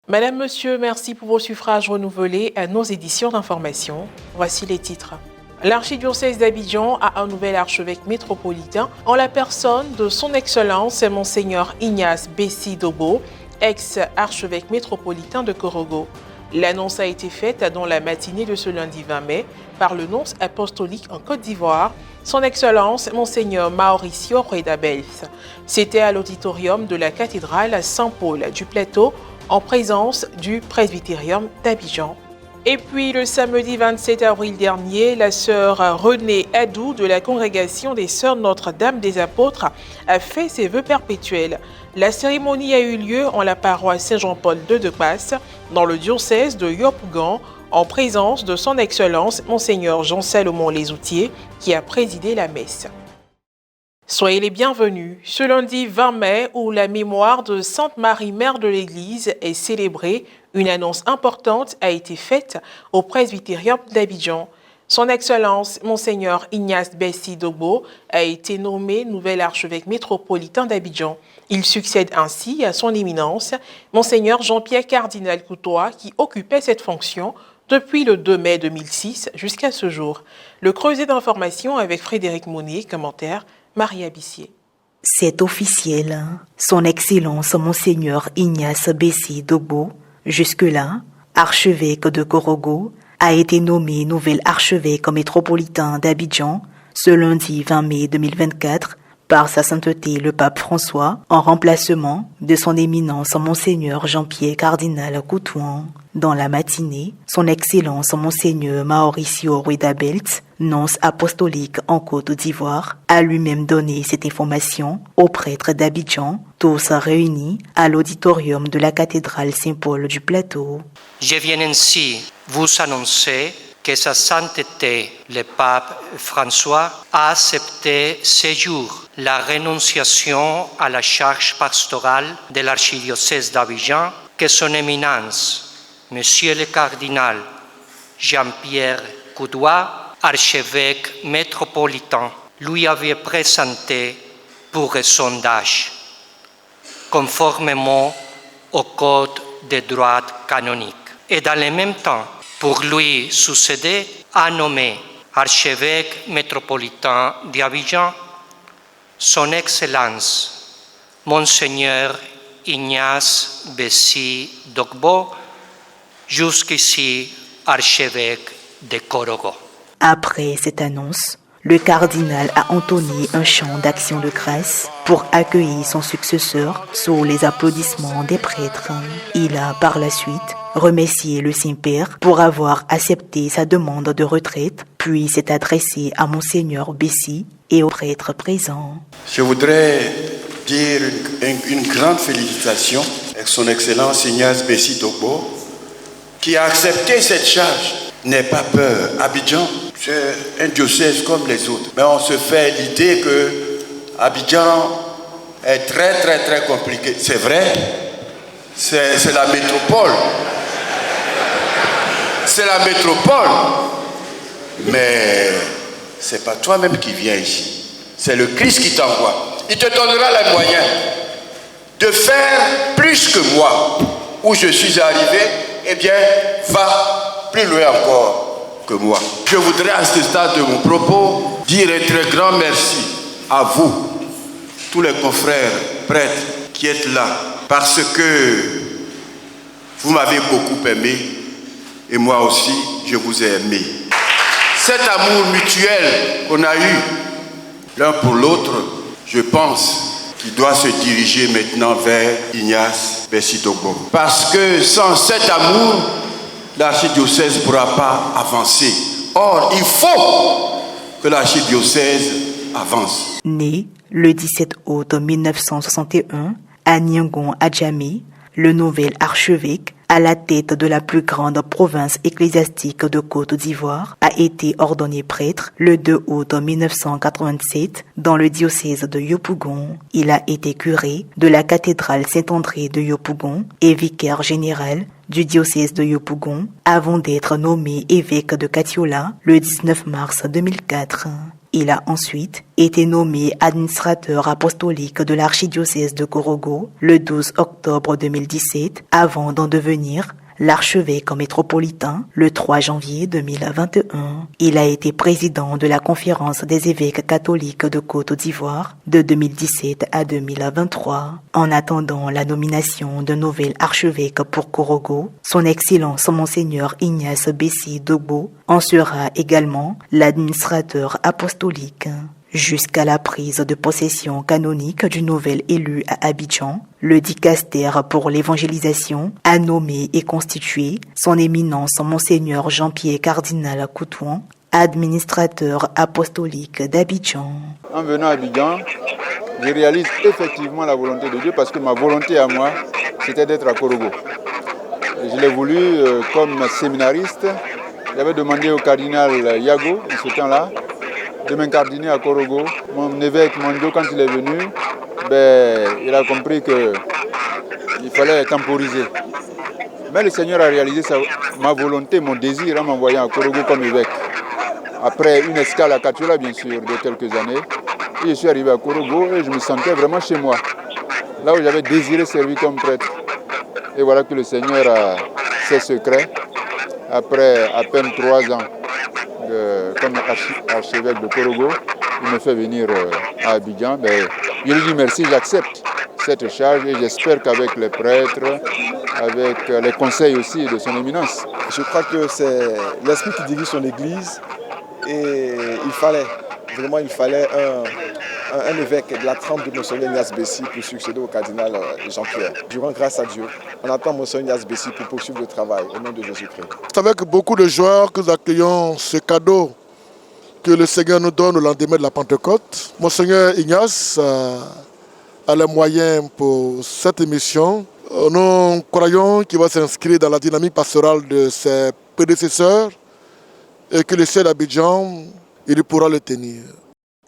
Madame, Monsieur, merci pour vos suffrages renouvelés à nos éditions d'information. Voici les titres. L'archidiocèse d'Abidjan a un nouvel archevêque métropolitain en la personne de son Excellence Monseigneur Ignace Bessi Dogbo, ex-archevêque métropolitain de Korogo. L'annonce a été faite dans la matinée de ce lundi 20 mai par le nonce apostolique en Côte d'Ivoire, son Excellence Monseigneur Mauricio Rueda-Bells. C'était à l'auditorium de la cathédrale Saint-Paul du Plateau, en présence du presbytérium d'Abidjan. Et puis le samedi 27 avril dernier, la sœur Renée Adou de la congrégation des Sœurs Notre-Dame des Apôtres a fait ses vœux perpétuels. La cérémonie a eu lieu en la paroisse Saint-Jean-Paul II de Passe, dans le diocèse de Yopougon, en présence de son Excellence Monseigneur Jean-Salomon Lesoutier, qui a présidé la messe. Soyez les bienvenus. Ce lundi 20 mai, où la mémoire de Sainte Marie, Mère de l'Église, est célébrée, une annonce importante a été faite au presbytérium d'Abidjan. Son Excellence, Monseigneur Ignace Bessi Dogbo, a été nommé nouvel archevêque métropolitain d'Abidjan. Il succède ainsi à son éminence, Monseigneur Jean-Pierre Cardinal Coutois, qui occupait cette fonction depuis le 2 mai 2006 jusqu'à ce jour. Le creuset d'informations avec Frédéric Monnet, commentaire Marie Abissier. C'est officiel. Son Excellence Monseigneur Ignace Bessi Dogbo, jusque-là, archevêque de Korogo, a été nommé nouvel archevêque métropolitain d'Abidjan ce lundi 20 mai 2024 par sa sainteté le pape François en remplacement de son éminence Monseigneur Jean-Pierre Cardinal Coutois. Dans la matinée, son Excellence Monseigneur Mauricio Rueda-Bells, nonce apostolique en Côte d'Ivoire, a lui-même donné cette information aux prêtres d'Abidjan, tous réunis à l'auditorium de la cathédrale Saint-Paul du Plateau. Je viens ainsi vous annoncer que Sa Sainteté, le pape François, a accepté ce jour la renonciation à la charge pastorale de l'archidiocèse d'Abidjan que son éminence, Monsieur le cardinal Jean-Pierre Coutois, archevêque métropolitain, lui avait présenté pour un sondage, conformément au Code de droit canonique. Et dans le même temps, pour lui succéder, a nommé archevêque métropolitain d'Abidjan son Excellence, Monseigneur Ignace Bessi Dogbo, jusqu'ici archevêque de Korogo. Après cette annonce, le cardinal a entonné un chant d'action de grâce pour accueillir son successeur sous les applaudissements des prêtres. Il a par la suite remercié le Saint-Père pour avoir accepté sa demande de retraite, puis s'est adressé à Monseigneur Bessi et aux prêtres présents. Je voudrais dire une grande félicitation avec son Excellence Ignace Bessi Dogbo, qui a accepté cette charge. N'aie pas peur. Abidjan, c'est un diocèse comme les autres. Mais on se fait l'idée que Abidjan est très très très compliqué. C'est vrai, c'est la métropole. C'est la métropole. Mais c'est pas toi-même qui viens ici. C'est le Christ qui t'envoie. Il te donnera les moyens de faire plus que moi. Où je suis arrivé, eh bien, va plus loin encore que moi. Je voudrais à ce stade de mon propos dire un très grand merci à vous, tous les confrères prêtres qui êtes là, parce que vous m'avez beaucoup aimé et moi aussi, je vous ai aimé. Cet amour mutuel qu'on a eu l'un pour l'autre, je pense qu'il doit se diriger maintenant vers Ignace Bessi Dogbo. Parce que sans cet amour, l'archidiocèse ne pourra pas avancer. Or, il faut que l'archidiocèse avance. Né le 17 août 1961 à Niangon Adjamé, le nouvel archevêque à la tête de la plus grande province ecclésiastique de Côte d'Ivoire, a été ordonné prêtre le 2 août 1987 dans le diocèse de Yopougon. Il a été curé de la cathédrale Saint-André de Yopougon et vicaire général du diocèse de Yopougon avant d'être nommé évêque de Katiola le 19 mars 2004. Il a ensuite été nommé administrateur apostolique de l'archidiocèse de Korogo le 12 octobre 2017 avant d'en devenir l'archevêque métropolitain le 3 janvier 2021. Il a été président de la conférence des évêques catholiques de Côte d'Ivoire de 2017 à 2023. En attendant la nomination d'un nouvel archevêque pour Korogo, son Excellence Monseigneur Ignace Bessi Dogbo en sera également l'administrateur apostolique. Jusqu'à la prise de possession canonique du nouvel élu à Abidjan, le dicastère pour l'évangélisation a nommé et constitué son éminence Monseigneur Jean-Pierre Cardinal Coutouan, administrateur apostolique d'Abidjan. En venant à Abidjan, je réalise effectivement la volonté de Dieu parce que ma volonté à moi, c'était d'être à Korogo. Je l'ai voulu comme séminariste. J'avais demandé au cardinal Yago, en ce temps-là, de m'incardiner à Korogo. Mon évêque Mondio, quand il est venu, il a compris qu'il fallait temporiser. Mais le Seigneur a réalisé ma volonté, mon désir en m'envoyant à Korogo comme évêque. Après une escale à Katiola, bien sûr, de quelques années, et je suis arrivé à Korogo et je me sentais vraiment chez moi, là où j'avais désiré servir comme prêtre. Et voilà que le Seigneur a ses secrets. Après à peine 3 ans comme archevêque de Korogo, il me fait venir à Abidjan. Je lui dis merci, j'accepte cette charge et j'espère qu'avec les prêtres, avec les conseils aussi de son éminence. Je crois que c'est l'esprit qui dirige son église et il fallait un évêque de la trempe de Monseigneur Ignace Bessi pour succéder au cardinal Jean-Pierre. Je rends grâce à Dieu. On attend Monseigneur Ignace Bessi pour poursuivre le travail au nom de Jésus-Christ. C'est avec beaucoup de joie que nous accueillons ce cadeau que le Seigneur nous donne au lendemain de la Pentecôte. Monseigneur Ignace a les moyens pour cette émission. Nous croyons qu'il va s'inscrire dans la dynamique pastorale de ses prédécesseurs et que le ciel d'Abidjan, il pourra le tenir.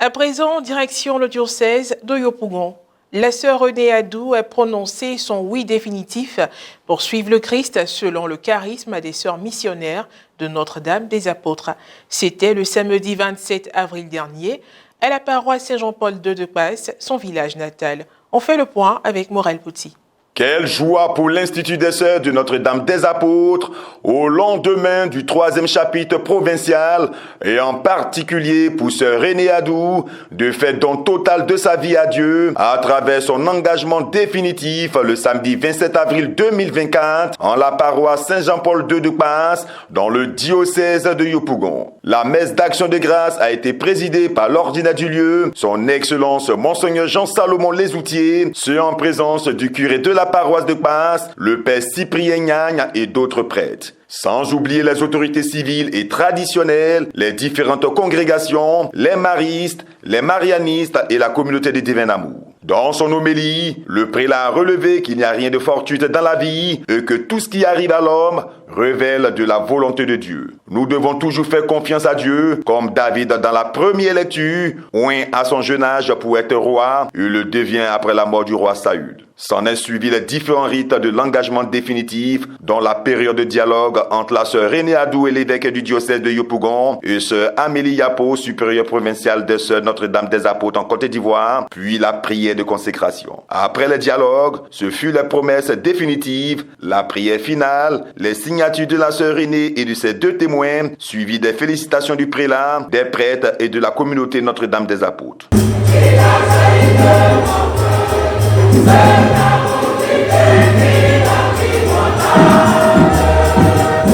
À présent, direction le diocèse de Yopougon. La sœur Renée Adou a prononcé son oui définitif pour suivre le Christ selon le charisme des sœurs missionnaires de Notre-Dame des Apôtres. C'était le samedi 27 avril dernier à la paroisse Saint-Jean-Paul II de Passe, son village natal. On fait le point avec Morel Pouty. Quelle joie pour l'Institut des Sœurs de Notre-Dame des Apôtres au lendemain du 3e chapitre provincial et en particulier pour Sœur Renée Adou de faire don total de sa vie à Dieu à travers son engagement définitif le samedi 27 avril 2024 en la paroisse Saint-Jean-Paul II de Passe dans le diocèse de Yopougon. La messe d'action de grâce a été présidée par l'ordinaire du lieu, son Excellence Monseigneur Jean-Salomon Lesoutier, ce en présence du curé de la paroisse de Passe, le père Cyprien Gnagne et d'autres prêtres. Sans oublier les autorités civiles et traditionnelles, les différentes congrégations, les maristes, les marianistes et la communauté des divins amours. Dans son homélie, le prélat a relevé qu'il n'y a rien de fortuit dans la vie et que tout ce qui arrive à l'homme révèle de la volonté de Dieu. Nous devons toujours faire confiance à Dieu, comme David dans la première lecture, oint à son jeune âge pour être roi, et le devient après la mort du roi Saül. S'en est suivi les différents rites de l'engagement définitif, dont la période de dialogue entre la sœur Renée Adou et l'évêque du diocèse de Yopougon, et sœur Amélie Yapo, supérieure provinciale des sœurs Notre-Dame des Apôtres en Côte d'Ivoire, puis la prière de consécration. Après le dialogue, ce fut la promesse définitive, la prière finale, les signatures de la sœur Renée et de ses 2 témoins, suivies des félicitations du prélat, des prêtres et de la communauté Notre-Dame des Apôtres.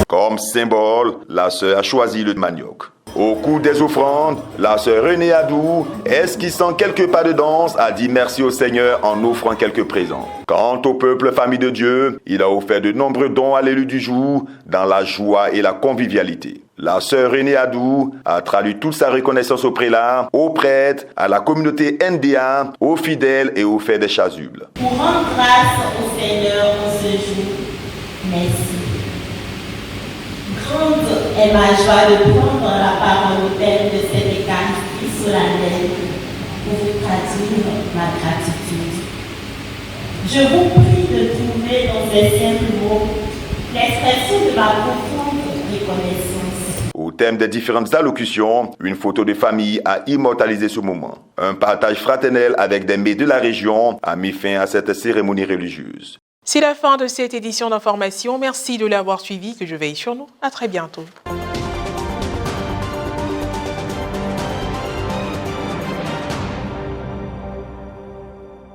Comme symbole, la sœur a choisi le manioc. Au cours des offrandes, la sœur Renée Adou, esquissant quelques pas de danse, a dit merci au Seigneur en offrant quelques présents. Quant au peuple famille de Dieu, il a offert de nombreux dons à l'élu du jour, dans la joie et la convivialité. La sœur Renée Adou a traduit toute sa reconnaissance au prélat, aux prêtres, à la communauté NDA, aux fidèles et aux faits des chasubles. Pour rendre grâce au Seigneur en ce jour, merci. Grande est ma joie de prendre la parole au thème de cette Eucharistie solennelle pour vous traduire ma gratitude. Je vous prie de trouver dans ces simples mots l'expression de ma profonde reconnaissance. Au thème des différentes allocutions, une photo de famille a immortalisé ce moment. Un partage fraternel avec des mets de la région a mis fin à cette cérémonie religieuse. C'est la fin de cette édition d'information. Merci de l'avoir suivi. Que je veille sur nous. À très bientôt.